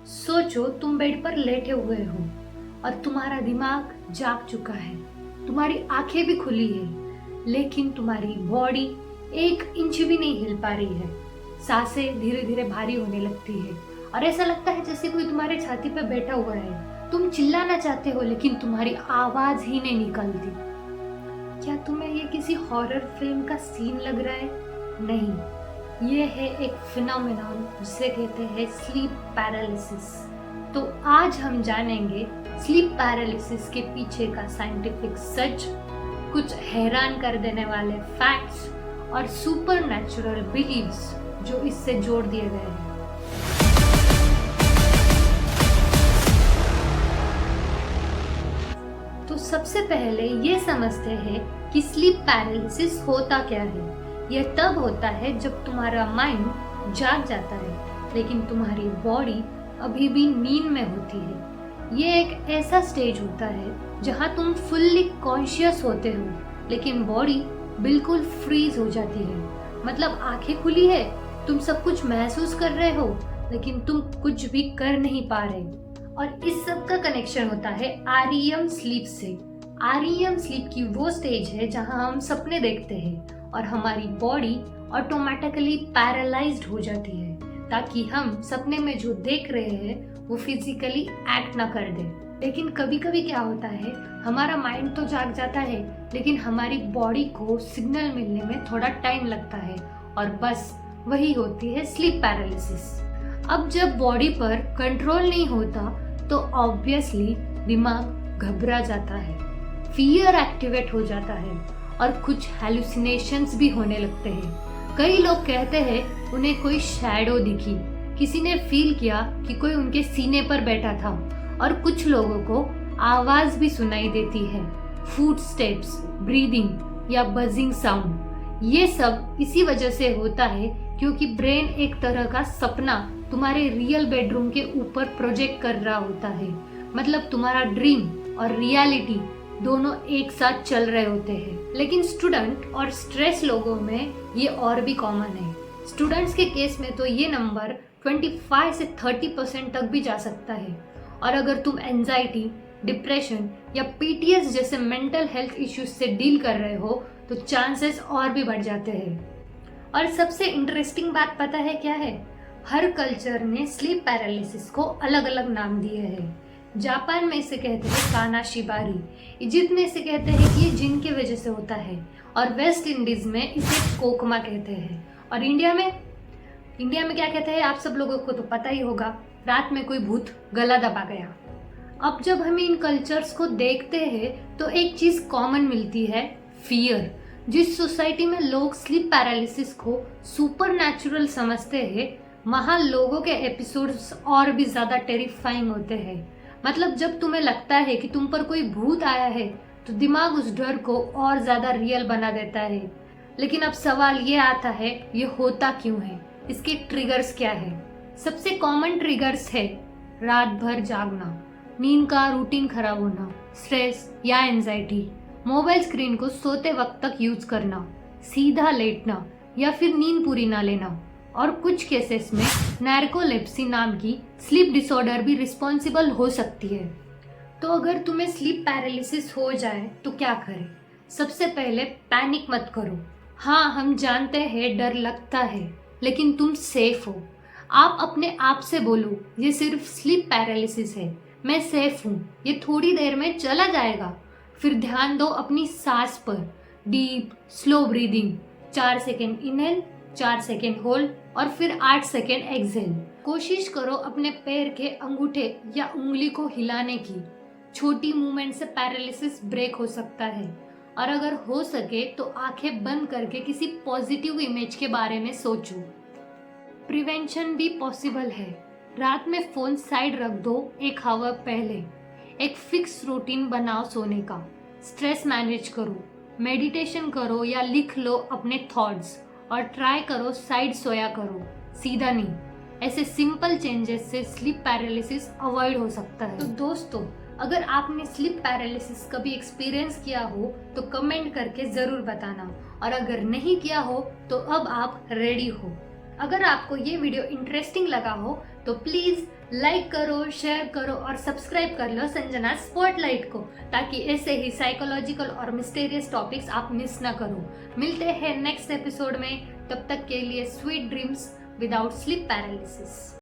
सोचो तुम बेड पर लेटे हुए हो और तुम्हारा दिमाग जाग चुका है, तुम्हारी आंखें भी खुली है, लेकिन तुम्हारी बॉडी 1 इंच भी नहीं हिल पा रही है। सांसें धीरे धीरे भारी होने लगती है और ऐसा लगता है जैसे कोई तुम्हारे छाती पर बैठा हुआ है। तुम चिल्लाना चाहते हो लेकिन तुम्हारी आवाज ही नहीं निकलती। क्या तुम्हें ये किसी हॉरर फिल्म का सीन लग रहा है? नहीं, ये है एक फिनोमेनन जिसे कहते हैं स्लीप पैरालिसिस। तो आज हम जानेंगे स्लीप पैरालिसिस के पीछे का साइंटिफिक सच, कुछ हैरान कर देने वाले फैक्ट्स और सुपर नेचुरल बिलीव्स जो इससे जोड़ दिए गए हैं। तो सबसे पहले ये समझते हैं कि स्लीप पैरालिसिस होता क्या है। यह तब होता है जब तुम्हारा माइंड जाग जाता है लेकिन तुम्हारी बॉडी अभी भी नींद में होती है। ये एक ऐसा स्टेज होता है जहां तुम फुल्ली कॉन्शियस होते हो लेकिन बॉडी बिल्कुल फ्रीज हो जाती है। मतलब आंखें खुली है, तुम सब कुछ महसूस कर रहे हो लेकिन तुम कुछ भी कर नहीं पा रहे। और इस सब का कनेक्शन होता है REM स्लीप से। REM स्लीप की वो स्टेज है जहां हम सपने देखते हैं और हमारी बॉडी ऑटोमेटिकली पैरालाइज्ड हो जाती है ताकि हम सपने में जो देख रहे हैं वो फिजिकली एक्ट ना कर दे। लेकिन कभी कभी क्या होता है, हमारा माइंड तो जाग जाता है लेकिन हमारी बॉडी को सिग्नल मिलने में थोड़ा टाइम लगता है और बस वही होती है स्लीप पैरालिसिस। अब जब बॉडी पर कंट्रोल नहीं होता तो ऑब्वियसली दिमाग घबरा जाता है, फियर एक्टिवेट हो जाता है और कुछ हैलुसिनेशंस भी होने लगते हैं। कई लोग कहते हैं उन्हें कोई शैडो दिखी, किसी ने फील किया कि कोई उनके सीने पर बैठा था और कुछ लोगों को आवाज भी सुनाई देती है, फुट स्टेप्स, ब्रीदिंग या बजिंग साउंड। ये सब इसी वजह से होता है क्योंकि ब्रेन एक तरह का सपना तुम्हारे रियल बेडरूम के ऊपर प्रोजेक्ट कर रहा होता है। मतलब तुम्हारा ड्रीम और रियलिटी दोनों एक साथ चल रहे होते हैं। लेकिन स्टूडेंट और स्ट्रेस लोगों में ये और भी कॉमन है। स्टूडेंट्स के केस में तो ये नंबर 25 से 30% तक भी जा सकता है। और अगर तुम एंजाइटी, डिप्रेशन या PTS जैसे मेंटल हेल्थ इश्यूज से डील कर रहे हो तो चांसेस और भी बढ़ जाते हैं। और सबसे इंटरेस्टिंग बात पता है क्या है? हर कल्चर ने स्लीप पैरालिसिस को अलग अलग नाम दिए हैं। जापान में इसे कहते हैं कानाशिबारी, इजिप्ट में इसे कहते हैं कि ये जिन की वजह से होता है और वेस्ट इंडीज में इसे कोकमा कहते हैं। और इंडिया में क्या कहते हैं आप सब लोगों को तो पता ही होगा, रात में कोई भूत गला दबा गया। अब जब हम इन कल्चर्स को देखते हैं तो एक चीज कॉमन मिलती है, फियर। जिस सोसाइटी में लोग स्लीप पैरालिसिस को सुपर नेचुरल समझते हैं वहाँ लोगों के एपिसोड्स और भी ज्यादा टेरिफाइंग होते हैं। मतलब जब तुम्हें लगता है कि तुम पर कोई भूत आया है तो दिमाग उस डर को और ज्यादा रियल बना देता है। लेकिन अब सवाल ये आता है, ये होता क्यों है? इसके ट्रिगर्स क्या है? सबसे कॉमन ट्रिगर्स है रात भर जागना, नींद का रूटीन खराब होना, स्ट्रेस या एंजाइटी, मोबाइल स्क्रीन को सोते वक्त तक यूज करना, सीधा लेटना या फिर नींद पूरी ना लेना। और कुछ केसेस में नैर्कोलेप्सी नाम की स्लीप डिसऑर्डर भी रिस्पॉन्सिबल हो सकती है। तो अगर तुम्हें स्लीप पैरालिसिस हो जाए तो क्या करें? सबसे पहले पैनिक मत करो। हाँ, हम जानते हैं डर लगता है लेकिन तुम सेफ हो। आप अपने आप से बोलो ये सिर्फ स्लीप पैरालिसिस है, मैं सेफ हूँ, ये थोड़ी देर में चला जाएगा। फिर ध्यान दो अपनी सांस पर। Deep slow breathing, 4 second inhale, 4 second hold और फिर 8 सेकेंड एक्सहेल। कोशिश करो अपने पैर के अंगूठे या उंगली को हिलाने की। छोटी मूवमेंट से पैरालिसिस ब्रेक हो सकता है। और अगर हो सके तो आंखें बंद करके किसी पॉजिटिव इमेज के बारे में सोचो। प्रिवेंशन भी पॉसिबल है। रात में फोन साइड रख दो 1 आवर पहले। एक फिक्स रूटीन बनाओ सोने का। स्ट्रेस मैनेज करो, मेडिटेशन करो या लिख लो अपने थॉट्स और ट्राई करो साइड सोया करो, सीधा नहीं। ऐसे सिंपल चेंजेस से स्लीप पैरालिसिस अवॉइड हो सकता है। तो दोस्तों, अगर आपने स्लीप पैरालिसिस कभी एक्सपीरियंस किया हो तो कमेंट करके जरूर बताना, और अगर नहीं किया हो तो अब आप रेडी हो। अगर आपको ये वीडियो इंटरेस्टिंग लगा हो तो प्लीज लाइक करो, शेयर करो और सब्सक्राइब कर लो संजना स्पॉटलाइट को, ताकि ऐसे ही साइकोलॉजिकल और मिस्टीरियस टॉपिक्स आप मिस ना करो। मिलते हैं नेक्स्ट एपिसोड में, तब तक के लिए sweet dreams without sleep paralysis.